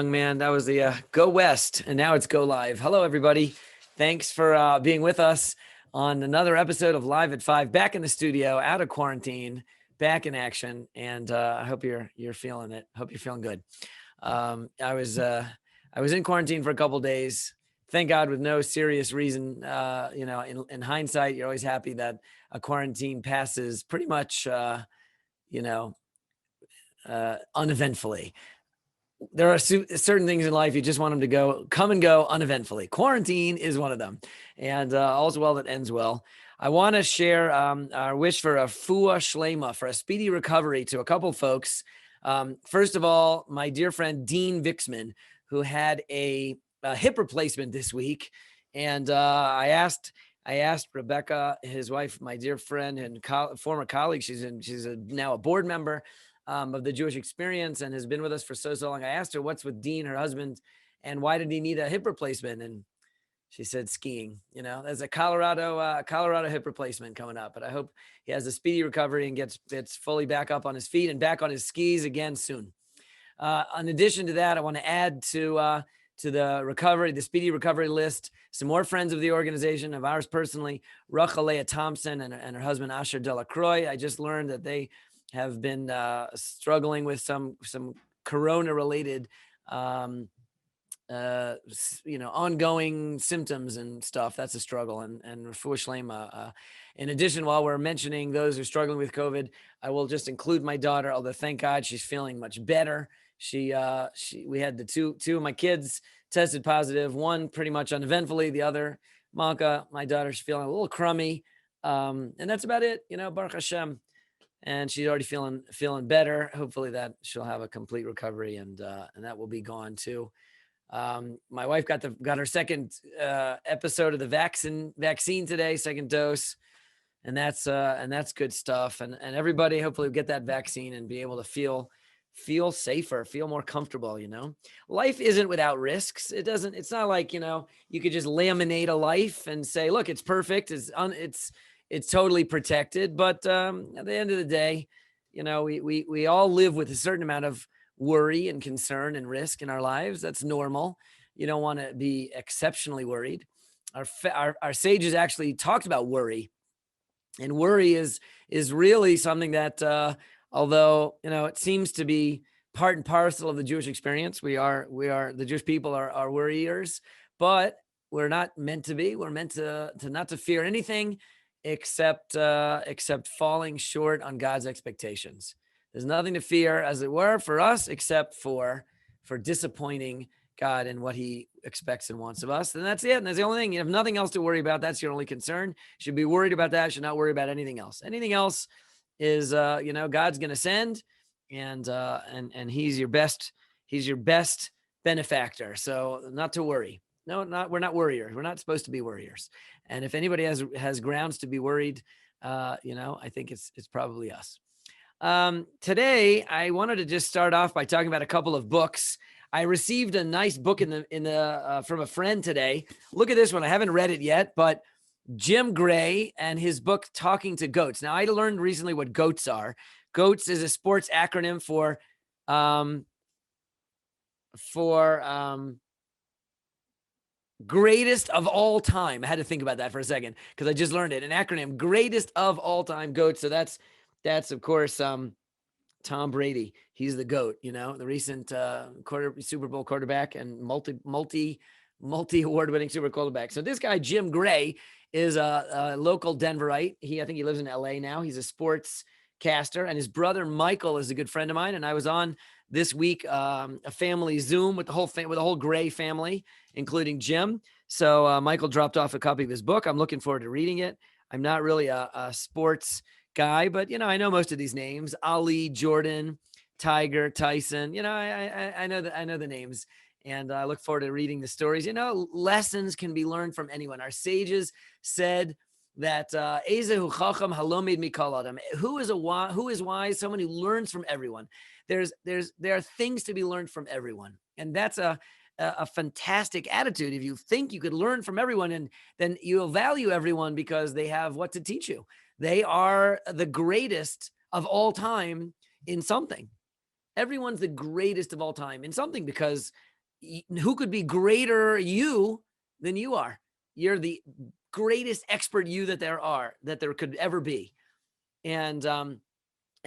young man. That was the Go West, and now it's Go Live. Hello, everybody. Thanks for being with us on another episode of Live at 5. Back in the studio, out of quarantine, back in action, and I hope you're feeling it. Hope you're feeling good. I was in quarantine for a couple days. Thank God, with no serious reason. In hindsight, you're always happy that a quarantine passes pretty much, uneventfully. There are certain things in life you just want them to come and go uneventfully. Quarantine is one of them, and all's well that ends well. I want to share our wish for a fuah shlema, for a speedy recovery, to a couple folks. First of all, my dear friend Dean Vixman, who had a hip replacement this week, and I asked Rebecca, his wife, my dear friend and former colleague. She's now a board member of the Jewish Experience and has been with us for so long. I asked her what's with Dean, her husband, and why did he need a hip replacement? And she said skiing. There's a Colorado hip replacement coming up, but I hope he has a speedy recovery and gets fully back up on his feet and back on his skis again soon. In addition to that, I want to add to the speedy recovery list, some more friends of the organization, of ours personally, Raphael Leban Thompson and her husband Asher Delacroix. I just learned that they have been struggling with some corona-related, ongoing symptoms and stuff. That's a struggle. And refuah shlema. In addition, while we're mentioning those who are struggling with COVID, I will just include my daughter. Although thank God she's feeling much better. We had the two of my kids tested positive. One pretty much uneventfully. The other, Malka, my daughter's feeling a little crummy, and that's about it. Baruch Hashem. And she's already feeling better. Hopefully that she'll have a complete recovery, and that will be gone too. My wife got her second episode of the vaccine today, second dose, and that's good stuff. And everybody hopefully will get that vaccine and be able to feel safer, feel more comfortable. Life isn't without risks. It's not like, you could just laminate a life and say, look, it's perfect. It's totally protected. But at the end of the day, we all live with a certain amount of worry and concern and risk in our lives. That's normal. You don't want to be exceptionally worried. Our sages actually talked about worry, and worry is really something that, although it seems to be part and parcel of the Jewish experience, we are the Jewish people are worriers, but we're not meant to be. We're meant to not to fear anything except falling short on God's expectations. There's nothing to fear, as it were, for us, except for disappointing God and what he expects and wants of us. And that's it. And that's the only thing. You have nothing else to worry about. That's your only concern. You should be worried about that. You should not worry about anything else. Anything else is, God's going to send, and he's your best benefactor. So not to worry. No, we're not worriers. We're not supposed to be worriers. And if anybody has grounds to be worried, I think it's probably us. Today, I wanted to just start off by talking about a couple of books. I received a nice book from a friend today. Look at this one. I haven't read it yet, but Jim Gray and his book, Talking to Goats. Now, I learned recently what goats are. Goats is a sports acronym for greatest of all time. I had to think about that for a second because I just learned it. An acronym, greatest of all time goats. So that's of course Tom Brady. He's the GOAT, the recent Super Bowl quarterback and multi award-winning Super Bowl quarterback. So this guy, Jim Gray, is a local Denverite. I think he lives in LA now. He's a sports caster, and his brother Michael is a good friend of mine. And I was on this week a family Zoom with the whole Gray family, including Jim. So Michael dropped off a copy of his book. I'm looking forward to reading it. I'm not really a sports guy, but I know most of these names: Ali, Jordan, Tiger, Tyson. I know the names, and I look forward to reading the stories. Lessons can be learned from anyone. Our sages said that Ezehu Chacham Halomid Mikol Adam. Who is wise? Someone who learns from everyone. There are things to be learned from everyone, and that's a fantastic attitude. If you think you could learn from everyone, and then you'll value everyone because they have what to teach you. They are the greatest of all time in something. Everyone's the greatest of all time in something because who could be greater you than you are? You're the greatest expert you that there could ever be. And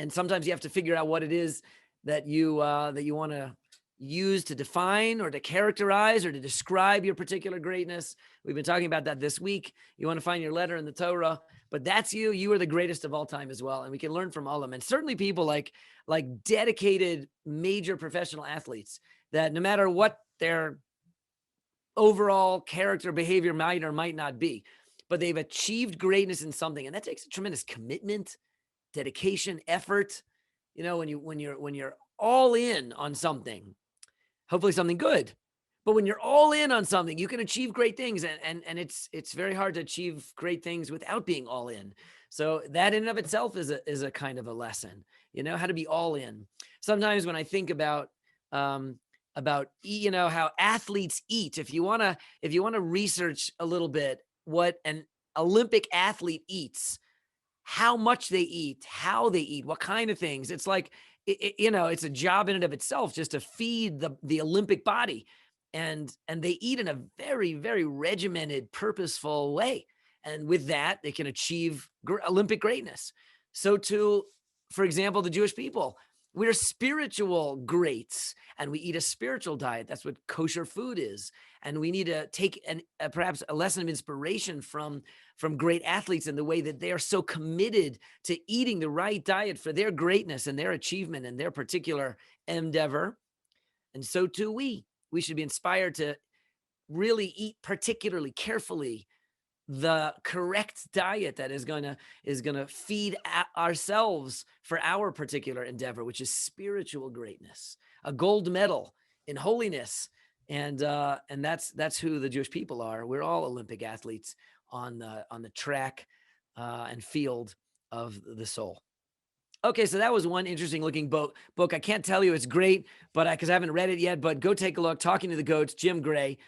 sometimes you have to figure out what it is that you want to use to define or to characterize or to describe your particular greatness. We've been talking about that this week. You want to find your letter in the Torah, but that's you. You are the greatest of all time as well, and we can learn from all of them. And certainly people like dedicated major professional athletes that no matter what their overall character behavior might or might not be, but they've achieved greatness in something, and that takes a tremendous commitment, dedication, effort. You know, when you're all in on something, hopefully something good, but when you're all in on something, you can achieve great things, and it's very hard to achieve great things without being all in. So that in and of itself is a kind of a lesson, you know, how to be all in. Sometimes when I think about how athletes eat, if you want to research a little bit what an Olympic athlete eats, how much they eat, how they eat, what kind of things. It's like, it's a job in and of itself just to feed the Olympic body. And they eat in a very, very regimented, purposeful way. And with that, they can achieve Olympic greatness. So too, for example, the Jewish people, we're spiritual greats and we eat a spiritual diet. That's what kosher food is. And we need to take perhaps a lesson of inspiration from great athletes in the way that they are so committed to eating the right diet for their greatness and their achievement and their particular endeavor. And so too we should be inspired to really eat particularly carefully the correct diet that is going to feed ourselves for our particular endeavor, which is spiritual greatness, a gold medal in holiness. And that's who the Jewish people are. We're all Olympic athletes on the track and field of the soul. Okay, so that was one interesting looking book. I can't tell you it's great, but because I haven't read it yet, but go take a look. Talking to the Goats, Jim Gray,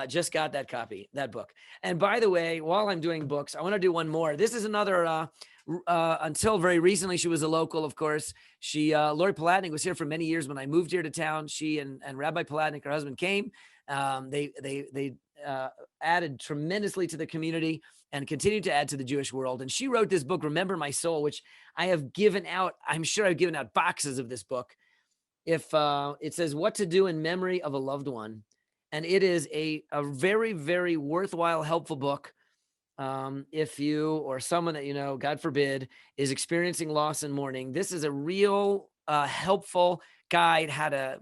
just got that book. And by the way, while I'm doing books, I want to do one more. This is another, until very recently, she was a local, of course. Lori Palatnik was here for many years when I moved here to town. She and Rabbi Palatnik, her husband, came. They added tremendously to the community and continued to add to the Jewish world. And she wrote this book, Remember My Soul, which I have given out. I'm sure I've given out boxes of this book. If it says what to do in memory of a loved one. And it is a very, very worthwhile, helpful book. If you or someone that you know, God forbid, is experiencing loss and mourning, this is a real helpful guide how to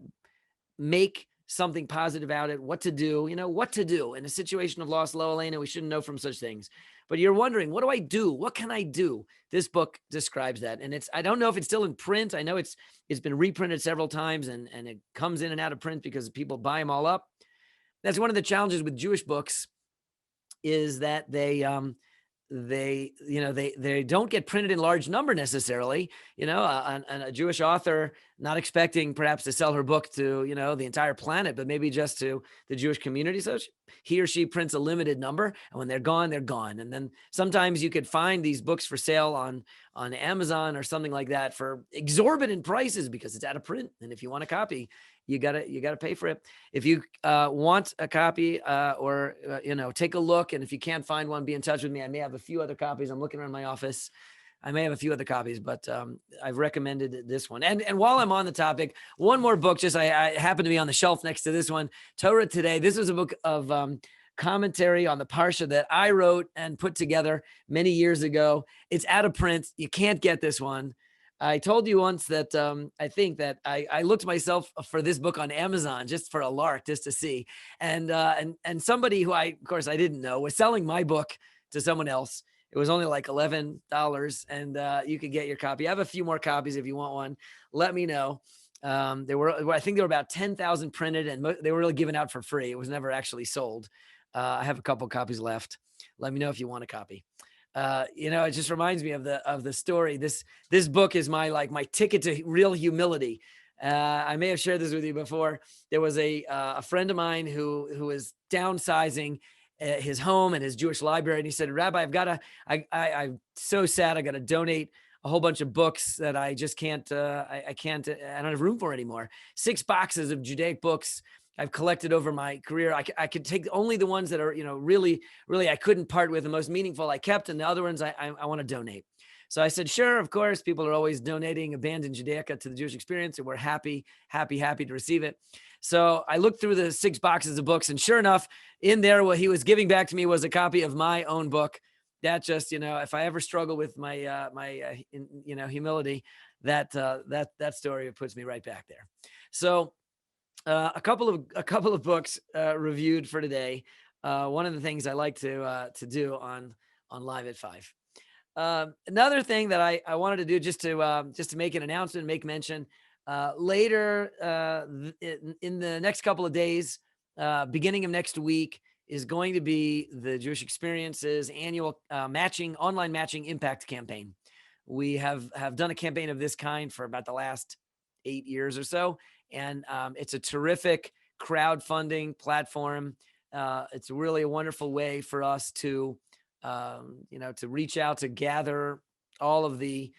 make something positive out it, what to do in a situation of loss. Lo Elena, we shouldn't know from such things. But you're wondering, what do I do? What can I do? This book describes that. And I don't know if it's still in print. I know it's been reprinted several times and it comes in and out of print because people buy them all up. That's one of the challenges with Jewish books, is that they don't get printed in large number necessarily. A Jewish author not expecting perhaps to sell her book to the entire planet, but maybe just to the Jewish community. So he or she prints a limited number, and when they're gone, they're gone. And then sometimes you could find these books for sale on Amazon or something like that for exorbitant prices because it's out of print. And if you want a copy, you gotta pay for it. If you want a copy or take a look, and if you can't find one, be in touch with me. I may have a few other copies. I'm looking around my office. I may have a few other copies, but I've recommended this one. And while I'm on the topic, one more book, I happen to be on the shelf next to this one, Torah Today. This was a book of commentary on the Parsha that I wrote and put together many years ago. It's out of print. You can't get this one. I told you once that I think that I looked myself for this book on Amazon just for a lark, just to see. And somebody who of course I didn't know, was selling my book to someone else. It was only like $11 and you could get your copy. I have a few more copies if you want one. Let me know. I think there were about 10,000 printed, and they were really given out for free. It was never actually sold. I have a couple copies left. Let me know if you want a copy. It just reminds me of the story. This book is my ticket to real humility. I may have shared this with you before. There was a friend of mine who was downsizing his home and his Jewish library, and he said, "Rabbi, I'm so sad. I got to donate a whole bunch of books that I just can't. I don't have room for anymore. 6 boxes of Judaic books." I've collected over my career. I could take only the ones that are, really, really I couldn't part with, the most meaningful I kept, and the other ones I want to donate. So I said, sure, of course, people are always donating Abandoned Judaica to the Jewish Experience, and we're happy to receive it. So I looked through the 6 boxes of books, and sure enough, in there, what he was giving back to me was a copy of my own book. That just, if I ever struggle with my humility, that story puts me right back there. So a couple of books reviewed for today. One of the things I like to do on Live at 5. Another thing that I wanted to do, just to make an announcement, make mention, later in the next couple of days, beginning of next week, is going to be the Jewish Experience's annual online matching impact campaign. We have done a campaign of this kind for about the last 8 years or so, and it's a terrific crowdfunding platform. It's really a wonderful way for us to reach out, to gather all of the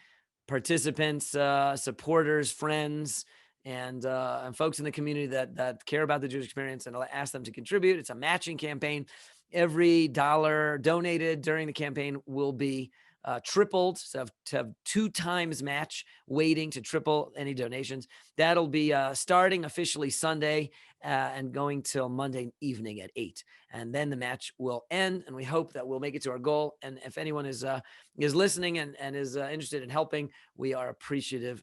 participants, supporters, friends, and folks in the community that care about the Jewish Experience, and ask them to contribute. It's a matching campaign. Every dollar donated during the campaign will be tripled, so to have 2 times match weighting to triple any donations. That'll be starting officially Sunday and going till Monday evening at 8. And then the match will end, and we hope that we'll make it to our goal. And if anyone is listening and is interested in helping, we are appreciative.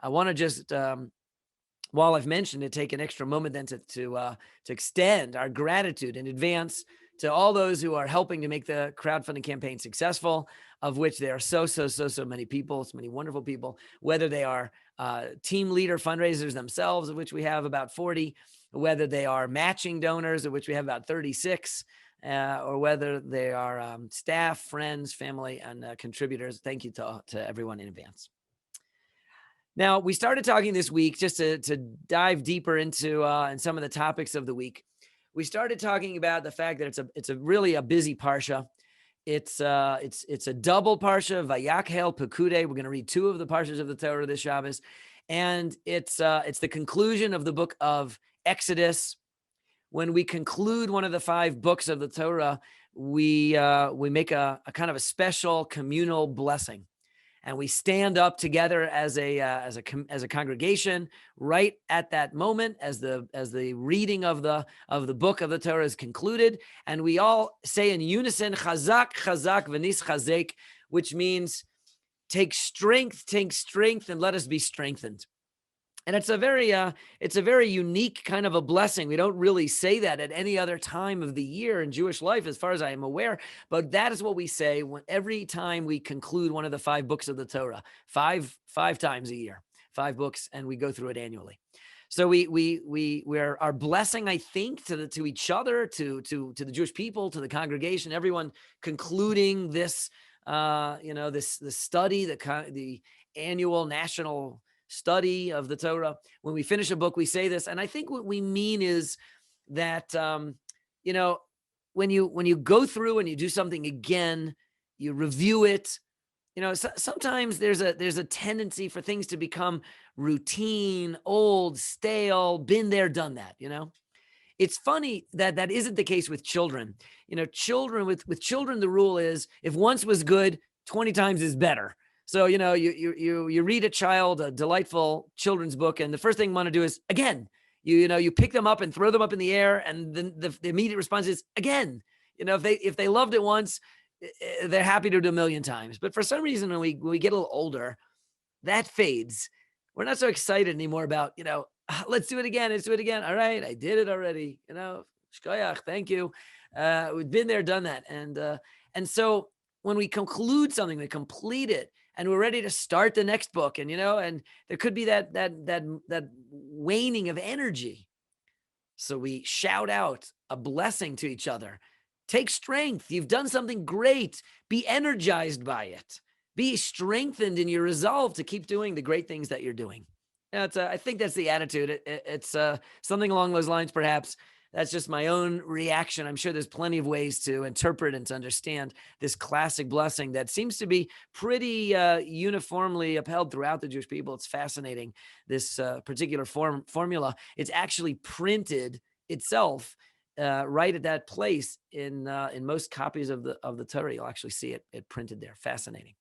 I want to just, while I've mentioned it, take an extra moment then to extend our gratitude in advance to all those who are helping to make the crowdfunding campaign successful, of which there are so many people, so many wonderful people, whether they are team leader fundraisers themselves, of which we have about 40, whether they are matching donors, of which we have about 36, or whether they are staff, friends, family, and contributors. Thank you to everyone in advance. Now, we started talking this week, just to dive deeper into in some of the topics of the week. We started talking about the fact that it's a really a busy parsha. It's a double parsha, Vayakhel Pekudei. We're going to read 2 of the parshas of the Torah this Shabbos, and it's the conclusion of the book of Exodus. When we conclude one of the 5 books of the Torah, we make a kind of a special communal blessing. And we stand up together as a congregation right at that moment, as the reading of the book of the Torah is concluded, and we all say in unison, "Chazak, chazak, v'nis chazek," which means take strength, and let us be strengthened. And it's a very unique kind of a blessing. We don't really say that at any other time of the year in Jewish life, as far as I am aware. But that is what we say every time we conclude one of the 5 books of the Torah, five times a year, 5 books, and we go through it annually. So we're our blessing, I think, to each other, to the Jewish people, to the congregation, everyone concluding this, this study, the annual national study of the Torah. When we finish a book, we say this, and I think what we mean is that when you go through and you do something again, you review it. Sometimes there's a tendency for things to become routine, old, stale, been there, done that. It's funny that isn't the case with children. Children with children, the rule is if once was good, 20 times is better. So, you read a child a delightful children's book, and the first thing you want to do is again. You pick them up and throw them up in the air, and then the immediate response is again. If they loved it once, they're happy to do it a million times. But for some reason, when we get a little older, that fades. We're not so excited anymore about let's do it again. Let's do it again. All right, I did it already. Shkoyach, thank you. We've been there, done that, and so when we conclude something, we complete it, and we're ready to start the next book, and and there could be that waning of energy. So we shout out a blessing to each other. Take strength. You've done something great. Be energized by it. Be strengthened in your resolve to keep doing the great things that you're doing. I think that's the attitude. It's something along those lines, perhaps, That's just my own reaction. I'm sure there's plenty of ways to interpret and to understand this classic blessing that seems to be pretty uniformly upheld throughout the Jewish people. It's fascinating, this particular formula. It's actually printed itself right at that place in most copies of the Torah. You'll actually see it printed there. Fascinating.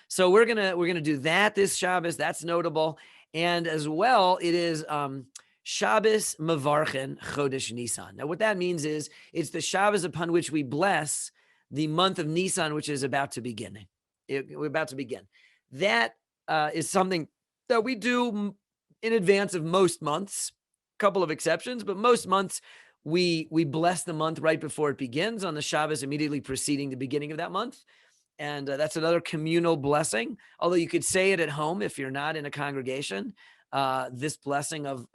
So we're gonna do that this Shabbos. That's notable, and as well, it is Shabbos Mevarchen Chodesh Nisan. Now, what that means is it's the Shabbos upon which we bless the month of Nisan, which is about to begin. We're about to begin. That is something that we do in advance of most months. A couple of exceptions, but most months we bless the month right before it begins on the Shabbos immediately preceding the beginning of that month. And that's another communal blessing. Although you could say it at home if you're not in a congregation. This blessing of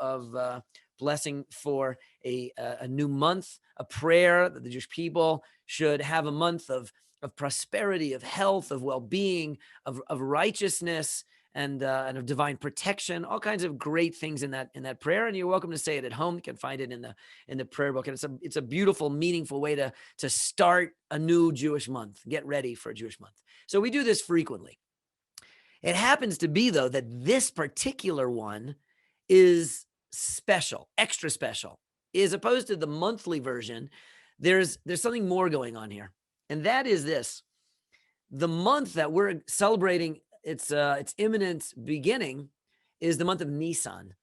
blessing for a new month, a prayer that the Jewish people should have a month of prosperity, of health, of well-being, of righteousness, and of divine protection. All kinds of great things in that prayer. And you're welcome to say it at home. You can find it in the prayer book. And it's a beautiful, meaningful way to start a new Jewish month. Get ready for a Jewish month. So we do this frequently. It happens to be, though, that this particular one is special, extra special, as opposed to the monthly version. There's something more going on here, and that is this: the month that we're celebrating its imminent beginning is the month of Nisan,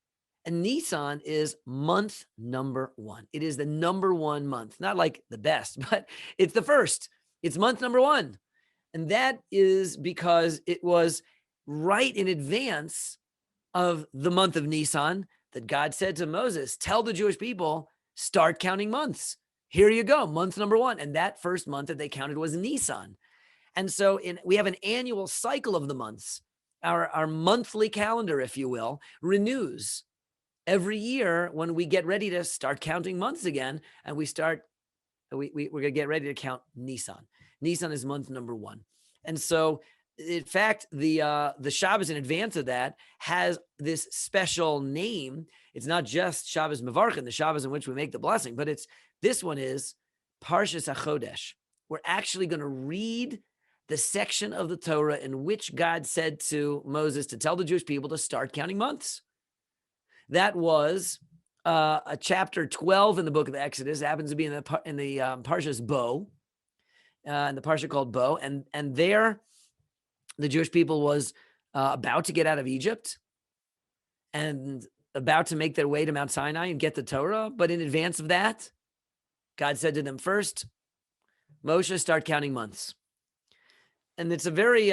and Nisan is month number 1. It is the number 1 month, not like the best, but it's the first. It's month number 1, and that is because it was right in advance of the month of Nisan that God said to Moses, tell the Jewish people, start counting months. Here you go, month number 1. And that first month that they counted was Nisan. And so we have an annual cycle of the months. Our monthly calendar, if you will, renews every year when we get ready to start counting months again. And we're going to get ready to count Nisan. Nisan is month number 1. And so, in fact, the Shabbos in advance of that has this special name. It's not just Shabbos Mevarchen, the Shabbos in which we make the blessing, but this one is Parshas HaChodesh. We're actually going to read the section of the Torah in which God said to Moses to tell the Jewish people to start counting months. That was a chapter 12 in the book of Exodus. It happens to be in the Parshas Bo, in the parsha called Bo, and there the Jewish people was about to get out of Egypt and about to make their way to Mount Sinai and get the Torah. But in advance of that, God said to them first, Moshe, start counting months. And it's a very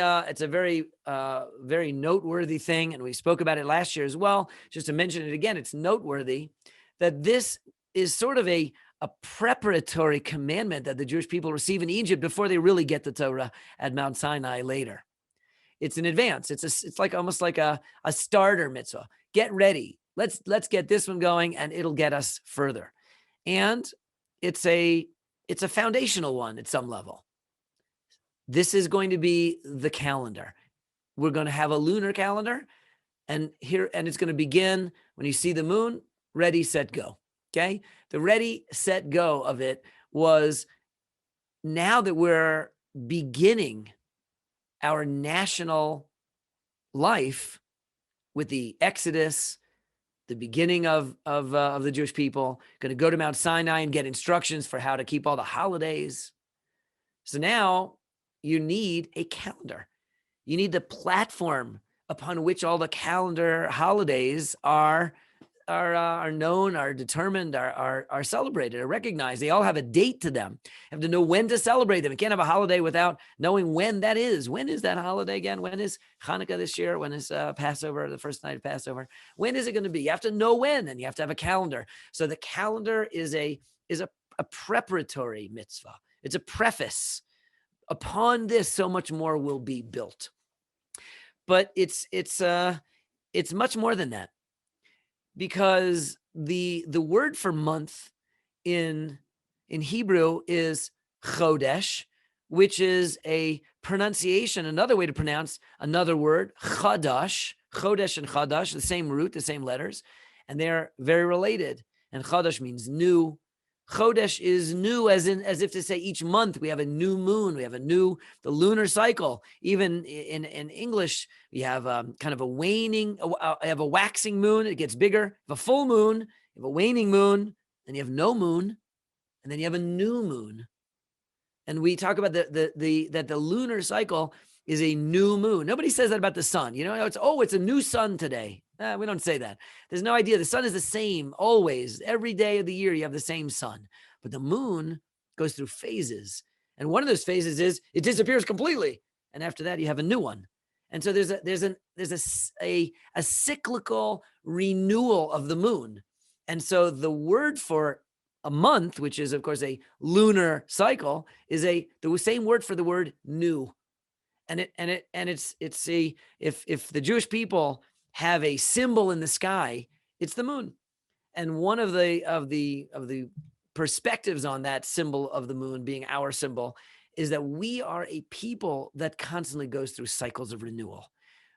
noteworthy thing. And we spoke about it last year as well. Just to mention it again, it's noteworthy that this is sort of a preparatory commandment that the Jewish people receive in Egypt before they really get the Torah at Mount Sinai later. It's in advance. It's like almost like a starter mitzvah. Get ready. Let's get this one going, and it'll get us further. And it's a foundational one at some level. This is going to be the calendar. We're going to have a lunar calendar, and it's going to begin when you see the moon. Ready, set, go. Okay, the ready, set, go of it was now that we're beginning our national life with the Exodus, the beginning of the Jewish people, going to go to Mount Sinai and get instructions for how to keep all the holidays. So now you need a calendar. You need the platform upon which all the calendar holidays are known, are determined, are celebrated, are recognized. They all have a date to them. You have to know when to celebrate them. You can't have a holiday without knowing when that is. When is that holiday again? When is Hanukkah this year? When is Passover, the first night of Passover? When is it going to be? You have to know when, and you have to have a calendar. So the calendar is a preparatory mitzvah. It's a preface. Upon this, so much more will be built. But it's much more than that. Because the word for month in Hebrew is chodesh, which is a pronunciation, another way to pronounce another word, chadash. Chodesh and chadash, the same root, the same letters, and they're very related. and Chodesh means new. Chodesh is new, as if to say each month we have a new moon, we have the lunar cycle. Even in English, we have kind of a waning, I have a waxing moon, it gets bigger, a full moon, you have a waning moon, then you have no moon, and then you have a new moon. And we talk about that the lunar cycle is a new moon. Nobody says that about the sun. It's a new sun today. We don't say that. There's no idea. The sun is the same always. Every day of the year, you have the same sun. But the moon goes through phases. And one of those phases is it disappears completely. And after that, you have a new one. And so there's a cyclical renewal of the moon. And so the word for a month, which is, of course, a lunar cycle, is the same word for the word new. And if the Jewish people have a symbol in the sky, it's the moon. And one of the perspectives on that symbol of the moon being our symbol is that we are a people that constantly goes through cycles of renewal.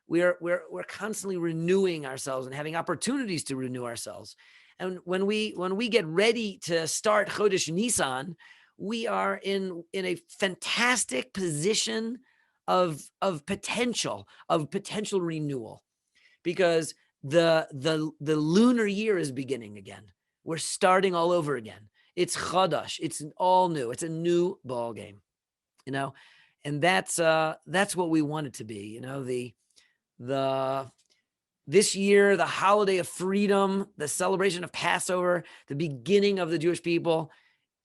We're constantly renewing ourselves and having opportunities to renew ourselves. And when we get ready to start Chodesh Nisan, we are in a fantastic position of potential renewal, because the lunar year is beginning again. We're starting all over again. It's Chodesh. It's all new. It's a new ball game, and that's what we want it to be. This year, the holiday of freedom, the celebration of Passover, the beginning of the Jewish people.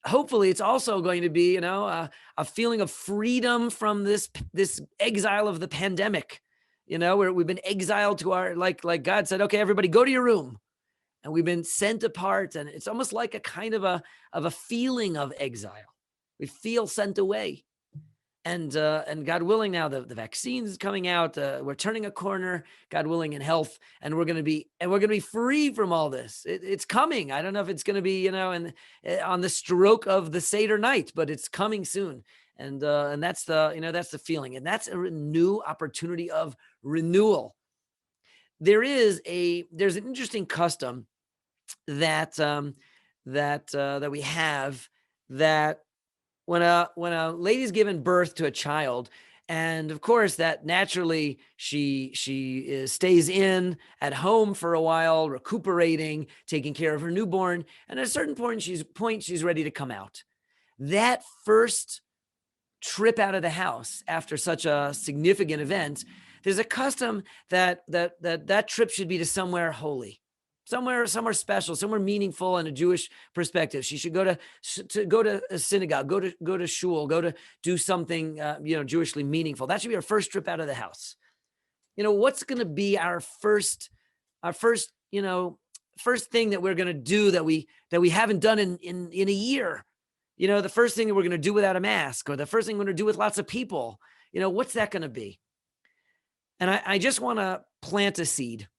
Hopefully, it's also going to be, a feeling of freedom from this exile of the pandemic. Where we've been exiled to our, like God said, okay, everybody go to your room, and we've been sent apart, and it's almost like a kind of a feeling of exile. We feel sent away. And God willing, now the vaccine is coming out. We're turning a corner, God willing, in health, and we're going to be free from all this. It's coming. I don't know if it's going to be, on the stroke of the Seder night, but it's coming soon. And that's the feeling, and that's a new opportunity of renewal. There's an interesting custom that we have, that when a lady's given birth to a child, and of course that naturally she stays in at home for a while, recuperating, taking care of her newborn, and at a certain point she's ready to come out. That first trip out of the house after such a significant event, there's a custom that trip should be to somewhere holy. Somewhere special, somewhere meaningful in a Jewish perspective. She should go to a synagogue, go to shul, go to do something Jewishly meaningful. That should be our first trip out of the house. What's going to be our first thing that we're going to do that we haven't done in a year? The first thing that we're going to do without a mask, or the first thing we're going to do with lots of people. What's that going to be? And I just want to plant a seed.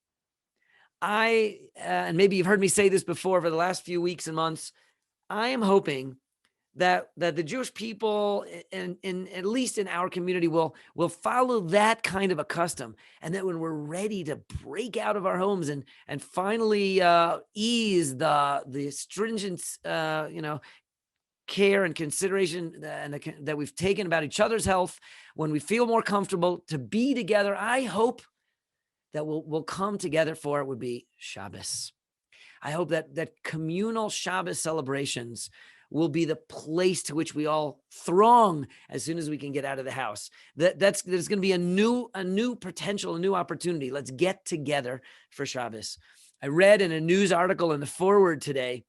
And maybe you've heard me say this before for the last few weeks and months, I am hoping that the Jewish people, in at least in our community, will follow that kind of a custom, and that when we're ready to break out of our homes and finally ease the stringent care and consideration that we've taken about each other's health, when we feel more comfortable to be together, I hope that we'll come together for it would be Shabbos. I hope that communal Shabbos celebrations will be the place to which we all throng as soon as we can get out of the house. There's going to be a new potential, a new opportunity. Let's get together for Shabbos. I read in a news article in the forward today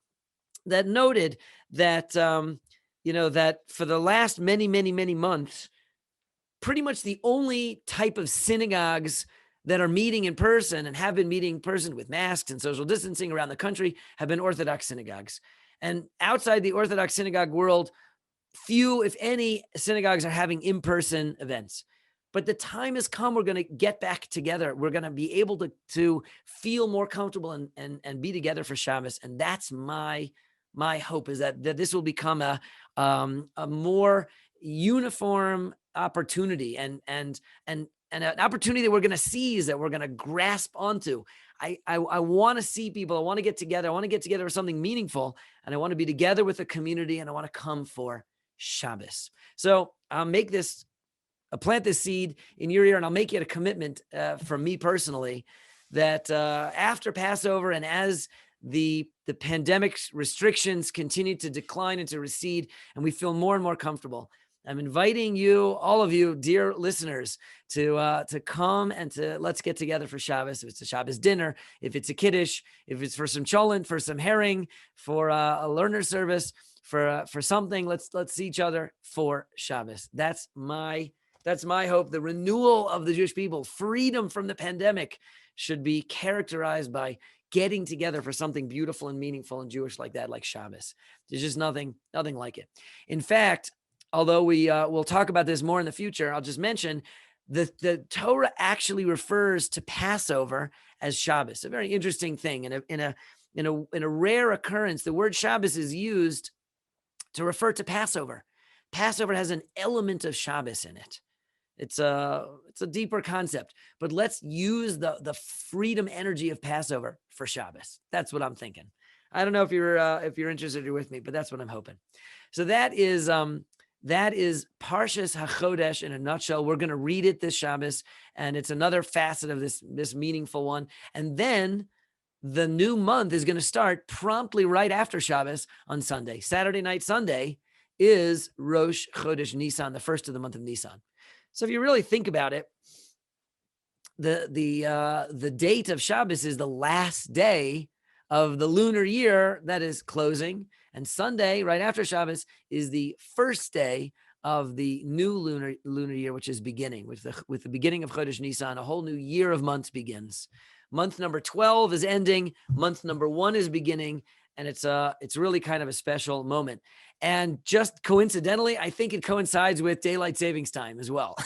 that noted that that for the last many months, pretty much the only type of synagogues that are meeting in person and have been meeting in person with masks and social distancing around the country have been Orthodox synagogues. And outside the Orthodox synagogue world, few, if any, synagogues are having in-person events. But the time has come. We're going to get back together. We're going to be able to feel more comfortable and be together for Shabbos. And that's my hope, is that this will become a more uniform opportunity and an opportunity that we're going to seize, that we're going to grasp onto. I want to see people. I want to get together. I want to get together for something meaningful, and I want to be together with the community, and I want to come for Shabbos. So I'll plant this seed in your ear, and I'll make it a commitment from me personally that after Passover and as the pandemic restrictions continue to decline and to recede, and we feel more and more comfortable, I'm inviting you, all of you, dear listeners, to come and let's get together for Shabbos. If it's a Shabbos dinner, if it's a kiddush, if it's for some cholent, for some herring, for a learner service, for something, let's see each other for Shabbos. That's my hope. The renewal of the Jewish people, freedom from the pandemic, should be characterized by getting together for something beautiful and meaningful and Jewish like that, like Shabbos. There's just nothing like it. In fact, although we'll talk about this more in the future, I'll just mention the Torah actually refers to Passover as Shabbos. A very interesting thing. In a rare occurrence, the word Shabbos is used to refer to Passover. Passover has an element of Shabbos in it. It's a deeper concept, but let's use the freedom energy of Passover for Shabbos. That's what I'm thinking. I don't know if you're interested or with me, but that's what I'm hoping. So that is Parshas HaChodesh in a nutshell. We're going to read it this Shabbos, and it's another facet of this meaningful one. And then the new month is going to start promptly right after Shabbos on Sunday. Saturday night, Sunday is Rosh Chodesh Nisan, the first of the month of Nisan. So if you really think about it, the date of Shabbos is the last day of the lunar year that is closing, and Sunday, right after Shabbos, is the first day of the new lunar year, which is beginning. With the beginning of Chodesh Nisan, a whole new year of months begins. Month number 12 is ending. Month number 1 is beginning, and it's really kind of a special moment. And just coincidentally, I think it coincides with daylight savings time as well.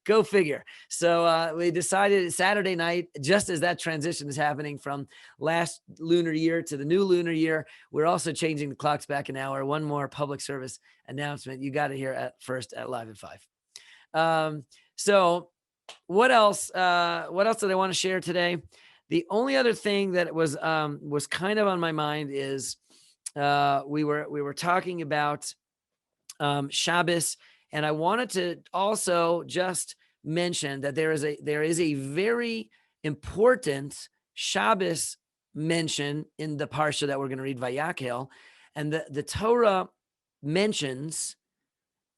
Go figure. So we decided Saturday night, just as that transition is happening from last lunar year to the new lunar year, we're also changing the clocks back an hour. One more public service announcement. You got to hear at Live at 5. So what else did I want to share today? The only other thing that was kind of on my mind is we were talking about Shabbos, and I wanted to also just mention that there is a very important Shabbos mention in the parsha that we're going to read, Vayakhel, and the Torah mentions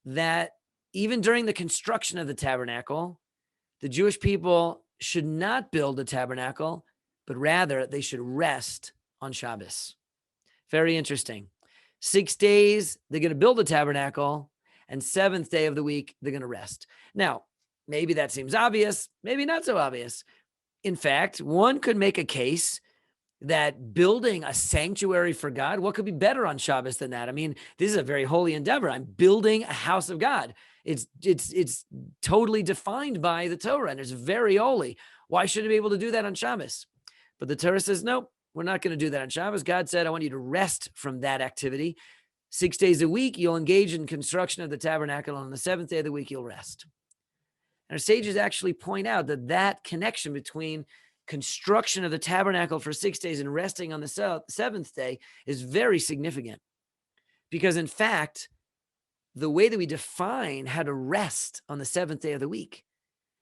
that even during the construction of the tabernacle, the Jewish people should not build a tabernacle, but rather they should rest on Shabbos. Very interesting. 6 days, they're going to build a tabernacle, and 7th day of the week, they're going to rest. Now, maybe that seems obvious, maybe not so obvious. In fact, one could make a case that building a sanctuary for God, what could be better on Shabbos than that? I mean, this is a very holy endeavor. I'm building a house of God. It's totally defined by the Torah, and it's very holy. Why should I be able to do that on Shabbos? But the Torah says, nope, we're not going to do that on Shabbos. God said, I want you to rest from that activity. 6 days a week, you'll engage in construction of the tabernacle. On the 7th day of the week, you'll rest. And our sages actually point out that connection between construction of the tabernacle for 6 days and resting on the 7th day is very significant. Because in fact, the way that we define how to rest on the 7th day of the week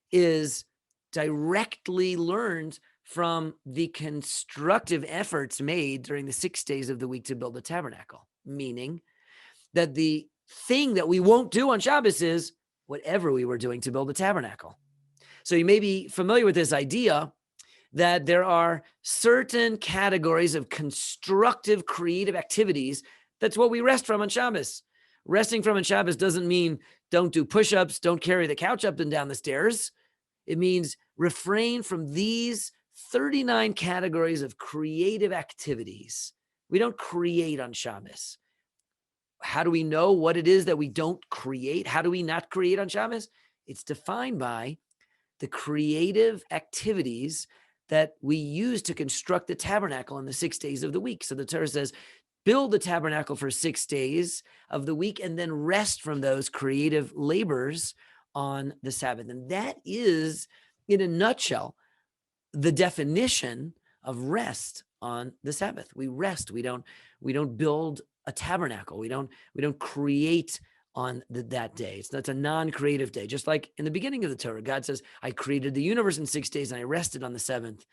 is directly learned from the constructive efforts made during the 6 days of the week to build the tabernacle. Meaning that the thing that we won't do on Shabbos is whatever we were doing to build the tabernacle. So you may be familiar with this idea that there are certain categories of constructive, creative activities. That's what we rest from on Shabbos. Resting from on Shabbos doesn't mean don't do push-ups, don't carry the couch up and down the stairs. It means refrain from these 39 categories of creative activities. We don't create on Shabbos. How do we know what it is that we don't create? How do we not create on Shabbos? It's defined by the creative activities that we use to construct the tabernacle in the 6 days of the week. So the Torah says, build the tabernacle for 6 days of the week and then rest from those creative labors on the Sabbath. And that is, in a nutshell, the definition of rest on the Sabbath. We rest. We don't build a tabernacle. We don't create on that day. It's a non-creative day. Just like in the beginning of the Torah, God says, I created the universe in 6 days and I rested on the seventh.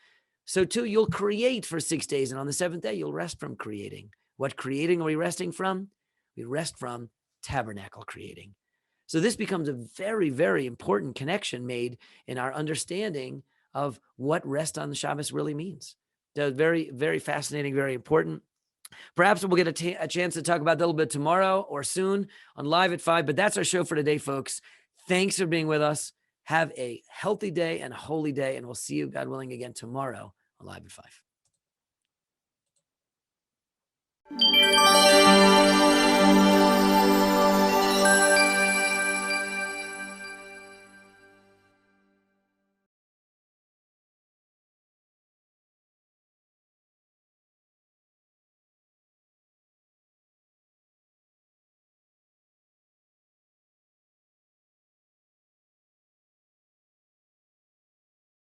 So too, you'll create for 6 days, and on the seventh day, you'll rest from creating. What creating are we resting from? We rest from tabernacle creating. So this becomes a very, very important connection made in our understanding of what rest on the Shabbos really means. So very, very fascinating, very important. Perhaps we'll get a chance to talk about that a little bit tomorrow or soon on Live at 5. But that's our show for today, folks. Thanks for being with us. Have a healthy day and a holy day, and we'll see you, God willing, again tomorrow on Live at 5.